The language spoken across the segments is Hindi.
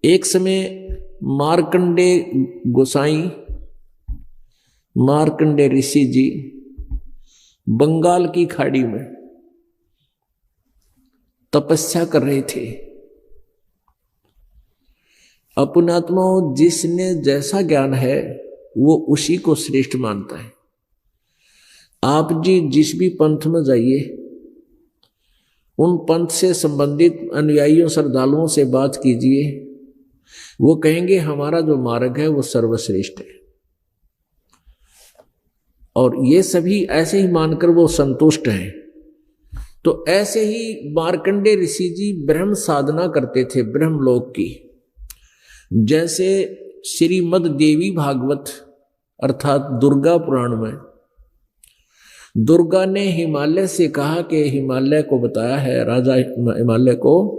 एक समय मार्कंडे गोसाई, मार्कंडे ऋषि जी बंगाल की खाड़ी में तपस्या कर रहे थे। अपनात्मा जिसने जैसा ज्ञान है वो उसी को श्रेष्ठ मानता है। आप जी जिस भी पंथ में जाइए, उन पंथ से संबंधित अनुयायियों श्रद्धालुओं से बात कीजिए, वो कहेंगे हमारा जो मार्ग है वो सर्वश्रेष्ठ है। और ये सभी ऐसे ही मानकर वो संतुष्ट हैं। तो ऐसे ही मार्कंडे ऋषि जी ब्रह्म साधना करते थे, ब्रह्मलोक की। जैसे श्रीमद् देवी भागवत अर्थात दुर्गा पुराण में दुर्गा ने हिमालय से कहा कि हिमालय को बताया है, राजा हिमालय को,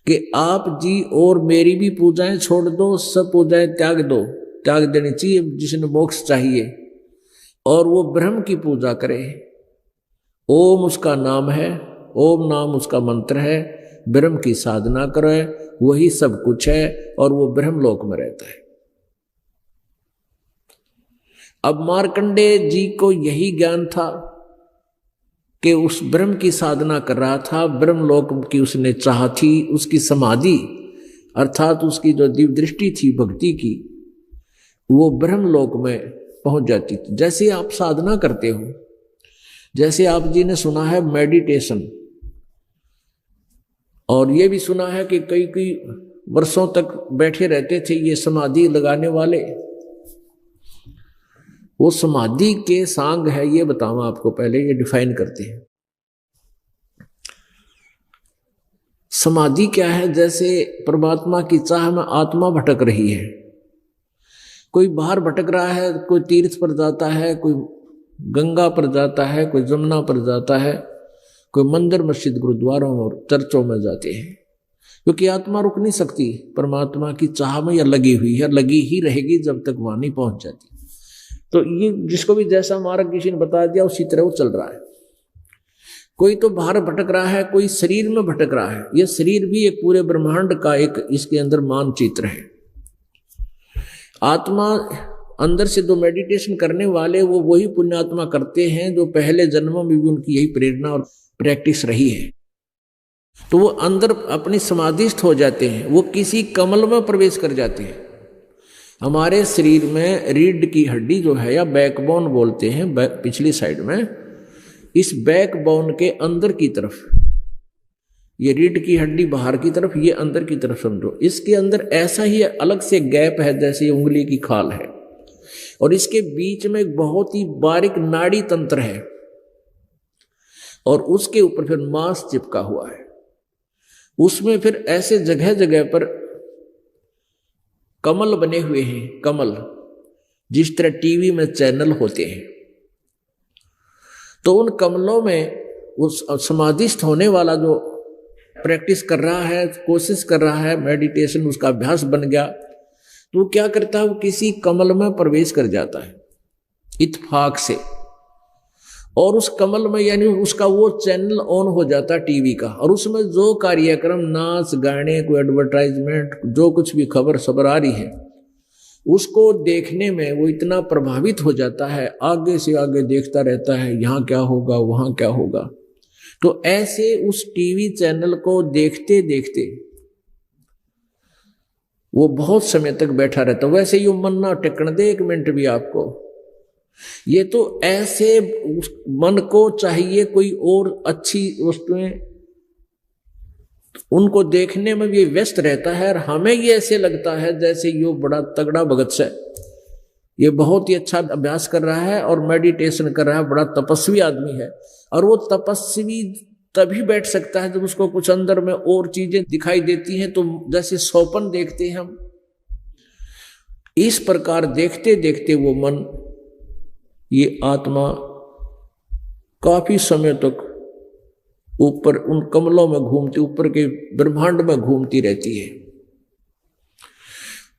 कि आप जी और मेरी भी पूजाएं छोड़ दो, सब पूजाएं त्याग दो, त्याग देनी चाहिए जिसने मोक्ष चाहिए, और वो ब्रह्म की पूजा करे। ओम उसका नाम है, ओम नाम उसका मंत्र है, ब्रह्म की साधना करे, वही सब कुछ है और वो ब्रह्मलोक में रहता है। अब मार्कंडे जी को यही ज्ञान था कि उस ब्रह्म की साधना कर रहा था, ब्रह्मलोक की उसने चाह थी, उसकी समाधि अर्थात उसकी जो दिव्य दृष्टि थी भक्ति की, वो ब्रह्मलोक में पहुंच जाती थी। जैसे आप साधना करते हो, जैसे आप जी ने सुना है मेडिटेशन, और ये भी सुना है कि कई कई वर्षों तक बैठे रहते थे ये समाधि लगाने वाले। वो समाधि के सांग है, ये बताऊं आपको, पहले ये डिफाइन करते हैं। समाधि क्या है? जैसे परमात्मा की चाह में आत्मा भटक रही है, कोई बाहर भटक रहा है, कोई तीर्थ पर जाता है, कोई गंगा पर जाता है, कोई जमुना पर जाता है, कोई मंदिर मस्जिद गुरुद्वारों और चर्चों में जाते हैं, क्योंकि आत्मा रुक नहीं सकती, परमात्मा की चाह में या लगी हुई है, लगी ही रहेगी जब तक वहां नहीं पहुंच जाती। तो ये जिसको भी जैसा मार्ग किसी ने बता दिया उसी तरह वो चल रहा है। कोई तो बाहर भटक रहा है, कोई शरीर में भटक रहा है। ये शरीर भी एक पूरे ब्रह्मांड का एक इसके अंदर मानचित्र है। आत्मा अंदर से जो मेडिटेशन करने वाले वो वही पुण्यात्मा करते हैं जो पहले जन्मों में भी उनकी यही प्रेरणा और प्रैक्टिस रही है। तो वो अंदर अपनी समाधिस्थ हो जाते हैं, वो किसी कमल में प्रवेश कर जाते हैं। हमारे शरीर में रीढ़ की हड्डी जो है, या बैकबोन बोलते हैं, पिछली साइड में, इस बैकबोन के अंदर की तरफ, ये रीढ़ की हड्डी बाहर की तरफ, ये अंदर की तरफ समझो, इसके अंदर ऐसा ही अलग से गैप है जैसे ये उंगली की खाल है, और इसके बीच में एक बहुत ही बारीक नाड़ी तंत्र है, और उसके ऊपर फिर मांस चिपका हुआ है। उसमें फिर ऐसे जगह जगह पर कमल बने हुए हैं, कमल, जिस तरह टीवी में चैनल होते हैं। तो उन कमलों में उस समाधिस्थ होने वाला जो प्रैक्टिस कर रहा है, कोशिश कर रहा है, मेडिटेशन उसका अभ्यास बन गया, तो वो क्या करता है, वो किसी कमल में प्रवेश कर जाता है इत्तेफाक से, और उस कमल में यानी उसका वो चैनल ऑन हो जाता है टीवी का, और उसमें जो कार्यक्रम, नाच गाने, कोई एडवर्टाइजमेंट, जो कुछ भी खबर सबर आ रही है, उसको देखने में वो इतना प्रभावित हो जाता है, आगे से आगे देखता रहता है, यहाँ क्या होगा, वहां क्या होगा। तो ऐसे उस टीवी चैनल को देखते देखते वो बहुत समय तक बैठा रहता। वैसे ही मन ना टिकने दे एक मिनट भी आपको। ये तो ऐसे मन को चाहिए कोई और अच्छी वस्तुएं, उनको देखने में भी व्यस्त रहता है, और हमें ये ऐसे लगता है जैसे ये बड़ा तगड़ा भगत है, ये बहुत ही अच्छा अभ्यास कर रहा है और मेडिटेशन कर रहा है, बड़ा तपस्वी आदमी है। और वो तपस्वी तभी बैठ सकता है जब उसको कुछ अंदर में और चीजें दिखाई देती हैं, तो जैसे स्वप्न देखते हैं हम, इस प्रकार देखते देखते वो मन, ये आत्मा काफी समय तक ऊपर उन कमलों में घूमती, ऊपर के ब्रह्मांड में घूमती रहती है।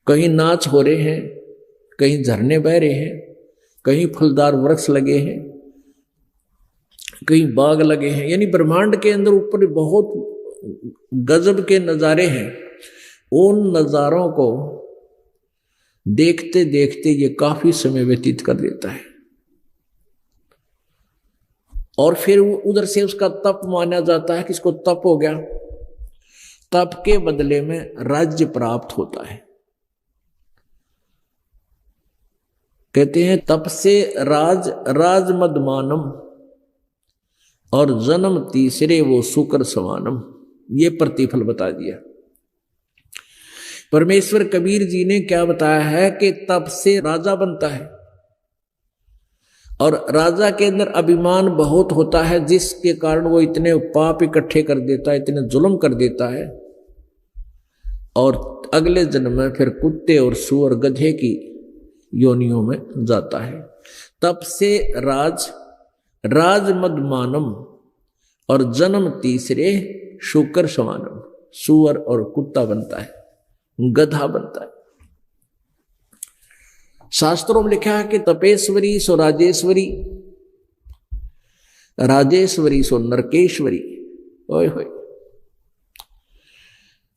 कहीं नाच हो रहे हैं, कहीं झरने बह रहे हैं, कहीं फलदार वृक्ष लगे हैं, कहीं बाग लगे हैं, यानी ब्रह्मांड के अंदर ऊपर बहुत गजब के नजारे हैं। उन नजारों को देखते देखते ये काफी समय व्यतीत कर देता है और फिर उधर से उसका तप माना जाता है कि इसको तप हो गया। तप के बदले में राज्य प्राप्त होता है। कहते हैं तप से राज मदमानम और जन्म तीसरे वो शुक्र समानम, ये प्रतिफल बता दिया। परमेश्वर कबीर जी ने क्या बताया है कि तप से राजा बनता है और राजा के अंदर अभिमान बहुत होता है, जिसके कारण वो इतने पाप इकट्ठे कर देता है, इतने जुल्म कर देता है और अगले जन्म में फिर कुत्ते और सूअर गधे की योनियों में जाता है। तप से राज मदमानम और जन्म तीसरे शुक्र समानम, सूअर और कुत्ता बनता है, गधा बनता है। शास्त्रों में लिखा है कि तपेश्वरी सो राजेश्वरी, राजेश्वरी सो नरकेश्वरी। ओए होए,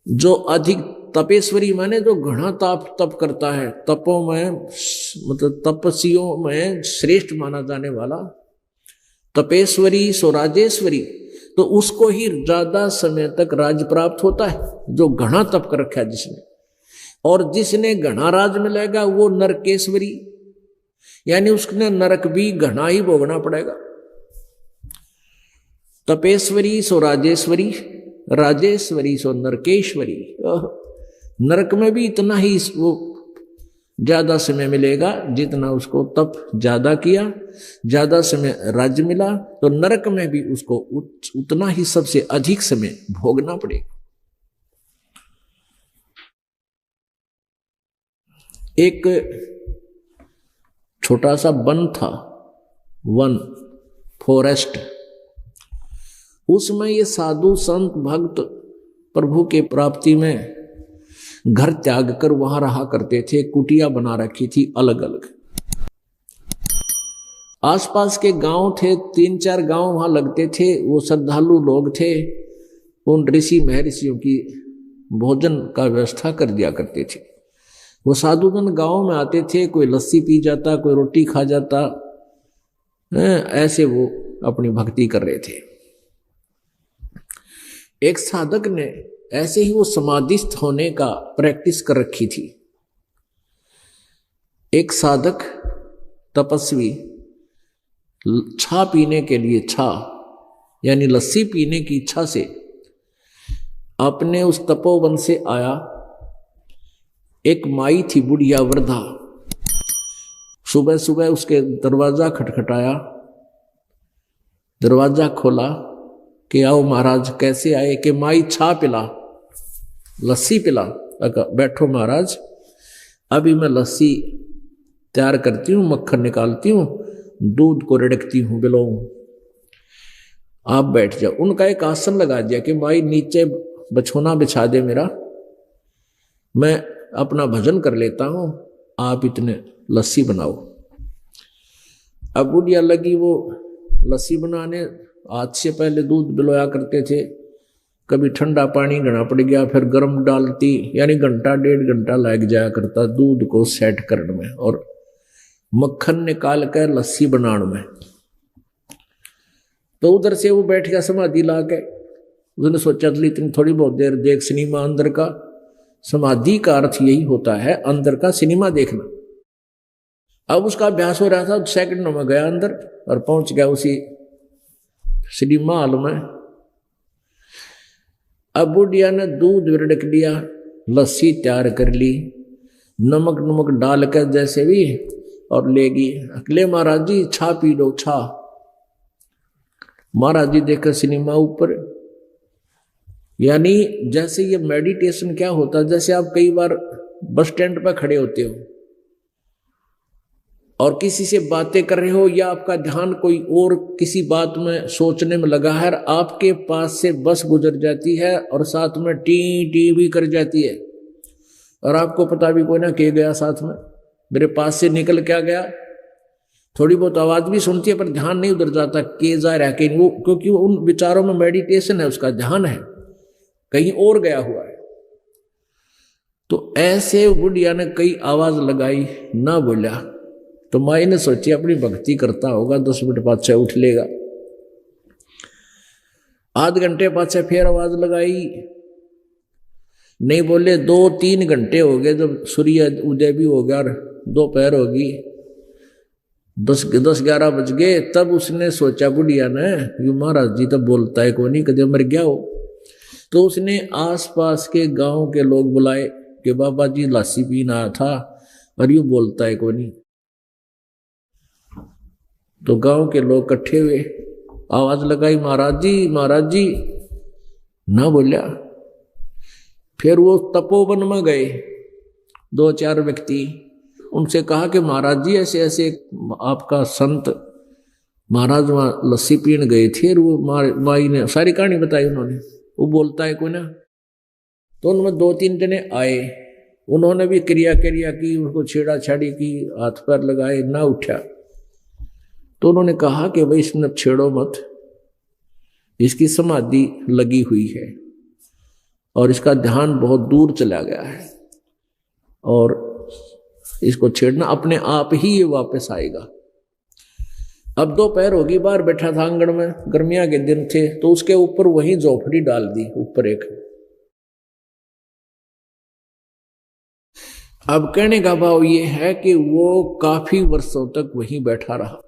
जो अधिक तपेश्वरी माने जो घना तप करता है, तपों में मतलब तपस्वियों में श्रेष्ठ माना जाने वाला, तपेश्वरी सो राजेश्वरी, तो उसको ही ज्यादा समय तक राज प्राप्त होता है, जो घना तप कर रखा है जिसने। और जिसने घना राज मिलेगा वो नरकेश्वरी, यानी उसने नरक भी घना ही भोगना पड़ेगा। तपेश्वरी सो राजेश्वरी, राजेश्वरी सो नरकेश्वरी। नरक में भी इतना ही वो ज्यादा समय मिलेगा जितना उसको तप ज्यादा किया, ज्यादा समय राज्य मिला, तो नरक में भी उसको उतना ही सबसे अधिक समय भोगना पड़ेगा। एक छोटा सा वन था, वन फॉरेस्ट, उसमें ये साधु संत भक्त प्रभु के प्राप्ति में घर त्याग कर वहां रहा करते थे। कुटिया बना रखी थी अलग अलग। आसपास के गांव थे, 3-4 गांव वहां लगते थे। वो श्रद्धालु लोग थे, उन ऋषि महर्षियों की भोजन का व्यवस्था कर दिया करते थे। वो साधुजन गांव में आते थे, कोई लस्सी पी जाता, कोई रोटी खा जाता, ऐसे वो अपनी भक्ति कर रहे थे। एक साधक ने ऐसे ही वो समाधिस्थ होने का प्रैक्टिस कर रखी थी। एक साधक तपस्वी छा पीने के लिए, छा यानी लस्सी पीने की इच्छा से अपने उस तपोवन से आया। एक माई थी, बुढ़िया वृद्धा, सुबह सुबह उसके दरवाजा खटखटाया, दरवाजा खोला कि आओ महाराज। कैसे आए? कि माई छा पिला, लस्सी पिला। बैठो महाराज, अभी मैं लस्सी तैयार करती हूँ, मक्खन निकालती हूँ, दूध को रिड़कती हूँ, बिलो आप बैठ जाओ। उनका एक आसन लगा दिया कि माई नीचे बिछोना बिछा दे मेरा, मैं अपना भजन कर लेता हूँ, आप इतने लस्सी बनाओ। अब बुढ़िया लगी वो लस्सी बनाने। आज से पहले दूध बिलोया करते थे, कभी ठंडा पानी घना पड़ गया, फिर गर्म डालती, यानी घंटा 1.5 घंटा लग जाया करता दूध को सेट करने में और मक्खन निकाल कर लस्सी बनाने में। तो उधर से वो बैठ गया समाधि ला के। उसने सोचा चली इतनी थोड़ी बहुत देर देख सिनेमा अंदर का। समाधि का अर्थ यही होता है अंदर का सिनेमा देखना। अब उसका अभ्यास हो रहा था, सेकंडों में गया अंदर और पहुंच गया उसी सिनेमा हॉल में। अब बुढ़िया ने दूध रिड़क लिया, लस्सी तैयार कर ली, नमक नमक डाल कर जैसे भी, और लेगी। अगले महाराज जी छा पी लो, छा। महाराज जी देखकर सिनेमा ऊपर। यानी जैसे ये मेडिटेशन क्या होता है, जैसे आप कई बार बस स्टैंड पर खड़े होते हो और किसी से बातें कर रहे हो, या आपका ध्यान कोई और किसी बात में सोचने में लगा है, आपके पास से बस गुजर जाती है और साथ में टी टी भी कर जाती है और आपको पता भी कोई ना के गया साथ में, मेरे पास से निकल क्या गया। थोड़ी बहुत आवाज भी सुनती है पर ध्यान नहीं उधर जाता के जा रहा है कि वो, क्योंकि वो उन विचारों में मेडिटेशन है, उसका ध्यान है कहीं और गया हुआ है। तो ऐसे बुढ़िया ने कई आवाज लगाई, ना बोला। तो माई ने सोची अपनी भक्ति करता होगा, 10 मिनट पाछे उठ लेगा। आध घंटे पाछे फिर आवाज लगाई, नहीं बोले। 2-3 घंटे हो गए, जब सूर्य उदय भी हो गया और दोपहर होगी, 10-11 बज गए। तब उसने सोचा बुढ़िया ने, यू महाराज जी तो बोलता है को नहीं, कदे मर गया हो। तो उसने आसपास के गांव के लोग बुलाए कि बाबा जी लासी पीन आया था और यूं बोलता है को नहीं। तो गांव के लोग इकट्ठे हुए, आवाज लगाई, महाराज जी, महाराज जी, ना बोलिया। फिर वो तपोवन में गए 2-4 व्यक्ति, उनसे कहा कि महाराज जी ऐसे ऐसे आपका संत महाराज वहां लस्सी पीने गए थे। वो माई ने सारी कहानी बताई उन्होंने, वो बोलता है कोई ना। तो उनमें 2-3 जने आए, उन्होंने भी क्रिया की, उनको छेड़ा छाड़ी की, हाथ पैर लगाए, ना उठा। तो उन्होंने कहा कि भाई इसने छेड़ो मत, इसकी समाधि लगी हुई है और इसका ध्यान बहुत दूर चला गया है, और इसको छेड़ना अपने आप ही ये वापस आएगा। अब दोपहर होगी, बाहर बैठा था आंगन में, गर्मियां के दिन थे, तो उसके ऊपर वही झोपड़ी डाल दी ऊपर एक। अब कहने का भाव ये है कि वो काफी वर्षों तक वहीं बैठा रहा।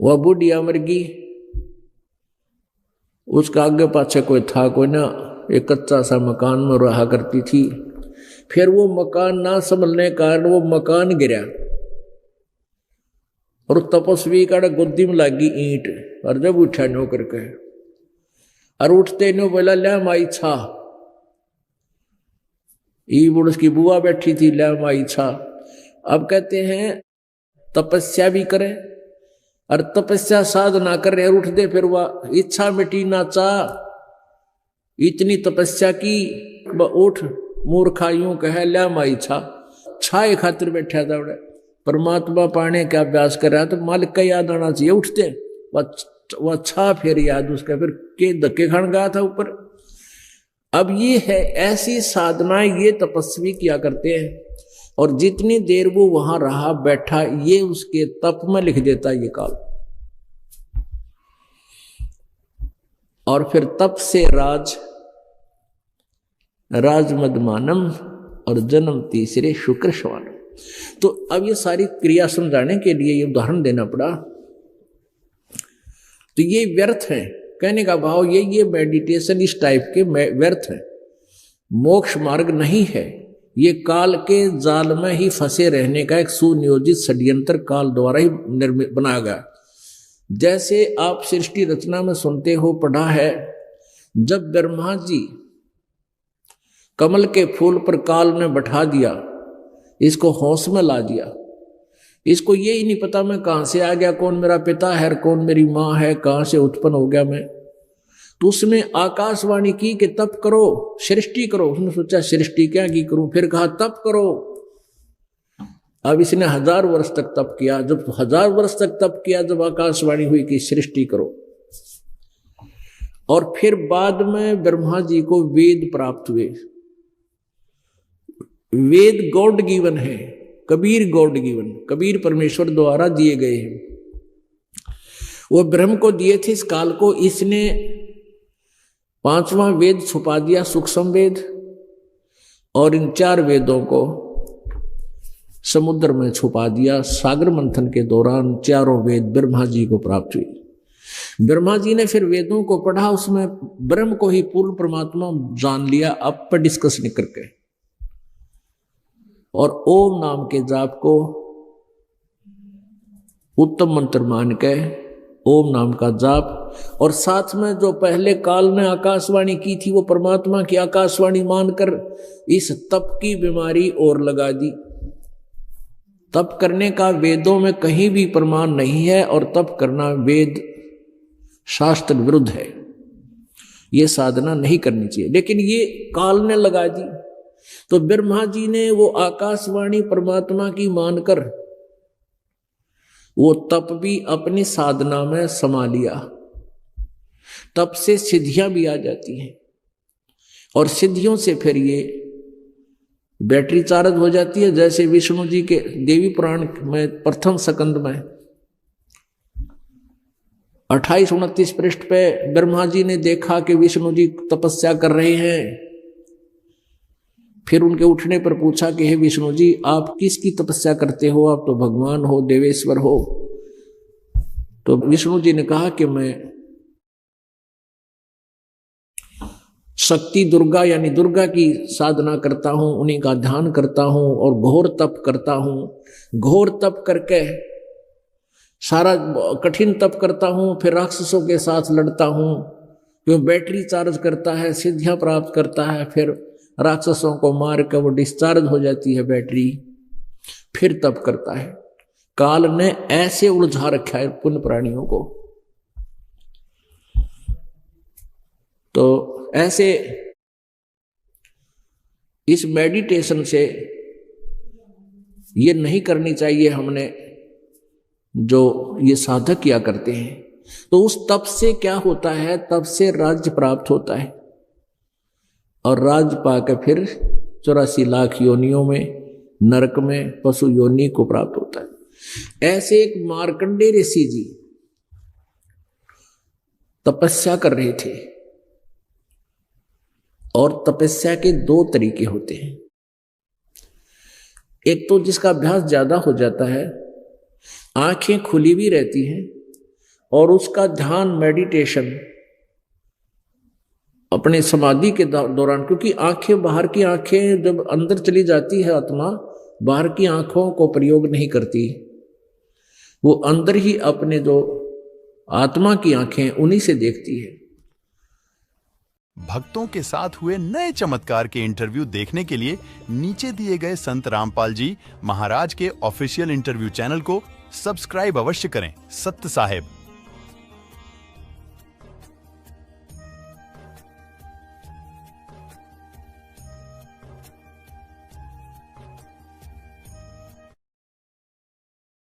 वह बुढ़िया मर गई, उसका आगे पाछे कोई था कोई ना, एक कच्चा सा मकान में रहा करती थी। फिर वो मकान ना संभलने कारण वो मकान गिरा और तपस्वी का गोदी में लगी ईंट। और जब उठा नो करके, और उठते नो बोला, ले माई छा। ई बुढ़ उसकी बुआ बैठी थी, ले माई छा। अब कहते हैं तपस्या भी करे और तपस्या साधना कर रहे, उठते फिर वह इच्छा मिटी ना चाह, इतनी तपस्या की, उठ मूर्खा यूं कहे, ले माई छा। छाए खातिर बैठा था बड़े, परमात्मा पाने का अभ्यास कर रहा है, तो मालिक का याद आना चाहिए। उठते वह छा फिर याद उसका, फिर के धक्के खान गया था ऊपर। अब ये है ऐसी साधना ये तपस्वी किया करते हैं, और जितनी देर वो वहां रहा बैठा, ये उसके तप में लिख देता ये काल। और फिर तप से राज मदमानम और जन्म तीसरे शुक्र श्वानम। तो अब ये सारी क्रिया समझाने के लिए ये उदाहरण देना पड़ा। तो ये व्यर्थ है, कहने का भाव ये मेडिटेशन इस टाइप के व्यर्थ है, मोक्ष मार्ग नहीं है। ये काल के जाल में ही फंसे रहने का एक सुनियोजित षड्यंत्र काल द्वारा ही बनाया गया। जैसे आप सृष्टि रचना में सुनते हो, पढ़ा है, जब ब्रह्मा जी कमल के फूल पर काल ने बैठा दिया, इसको होश में ला दिया, इसको ये ही नहीं पता मैं कहां से आ गया, कौन मेरा पिता है, कौन मेरी माँ है, कहां से उत्पन्न हो गया मैं। तो उसमें आकाशवाणी की कि तप करो, सृष्टि करो। उसने सोचा सृष्टि क्या की करूं, फिर कहा तप करो। अब इसने 1000 वर्ष तक तप किया। जब 1000 वर्ष तक तप किया, जब आकाशवाणी हुई कि सृष्टि करो, और फिर बाद में ब्रह्मा जी को वेद प्राप्त हुए। वेद गॉड गिवन है, कबीर गॉड गिवन, कबीर परमेश्वर द्वारा दिए गए हैं। वो ब्रह्म को दिए थे इस काल को, इसने 5वां वेद छुपा दिया, सूक्ष्म वेद, और इन 4 वेदों को समुद्र में छुपा दिया। सागर मंथन के दौरान 4 वेद ब्रह्मा जी को प्राप्त हुए। ब्रह्मा जी ने फिर वेदों को पढ़ा, उसमें ब्रह्म को ही पूर्ण परमात्मा जान लिया। अब पर डिस्कस नहीं करके, और ओम नाम के जाप को उत्तम मंत्र मान के ओम नाम का जाप, और साथ में जो पहले काल ने आकाशवाणी की थी, वो परमात्मा की आकाशवाणी मानकर इस तप की बीमारी और लगा दी। तप करने का वेदों में कहीं भी प्रमाण नहीं है, और तप करना वेद शास्त्र विरुद्ध है, ये साधना नहीं करनी चाहिए। लेकिन ये काल ने लगा दी, तो ब्रह्मा जी ने वो आकाशवाणी परमात्मा की मानकर वो तप भी अपनी साधना में समा लिया। तप से सिद्धियां भी आ जाती हैं। और सिद्धियों से फिर ये बैटरी चार्ज हो जाती है। जैसे विष्णु जी के देवी पुराण में प्रथम स्कंद में 28-29 पृष्ठ पे ब्रह्मा जी ने देखा कि विष्णु जी तपस्या कर रहे हैं। फिर उनके उठने पर पूछा कि हे विष्णु जी, आप किसकी तपस्या करते हो? आप तो भगवान हो, देवेश्वर हो। तो विष्णु जी ने कहा कि मैं शक्ति दुर्गा यानी दुर्गा की साधना करता हूं, उन्हीं का ध्यान करता हूं और घोर तप करता हूं। घोर तप करके सारा कठिन तप करता हूं, फिर राक्षसों के साथ लड़ता हूं, जो बैटरी चार्ज करता है, सिद्धियां प्राप्त करता है, फिर राक्षसों को मार कर वो डिस्चार्ज हो जाती है बैटरी, फिर तप करता है। काल ने ऐसे उलझा रखा है पुण्य प्राणियों को। तो ऐसे इस मेडिटेशन से ये नहीं करनी चाहिए हमने जो ये साधक किया करते हैं। तो उस तप से क्या होता है? तप से राज्य प्राप्त होता है और राज्य पाकर फिर 84 लाख योनियों में, नरक में, पशु योनि को प्राप्त होता है। ऐसे एक मार्कंडेय ऋषि जी तपस्या कर रहे थे और तपस्या के 2 तरीके होते हैं। एक तो जिसका अभ्यास ज्यादा हो जाता है, आंखें खुली भी रहती हैं और उसका ध्यान मेडिटेशन अपने समाधि के दौरान, क्योंकि आंखें, बाहर की आंखें जब अंदर चली जाती है आत्मा, बाहर की आंखों को प्रयोग नहीं करती, वो अंदर ही अपने जो आत्मा की आंखें उन्हीं से देखती है। भक्तों के साथ हुए नए चमत्कार के इंटरव्यू देखने के लिए नीचे दिए गए संत रामपाल जी महाराज के ऑफिशियल इंटरव्यू चैनल को सब्सक्राइब अवश्य करें। सत्य साहेब।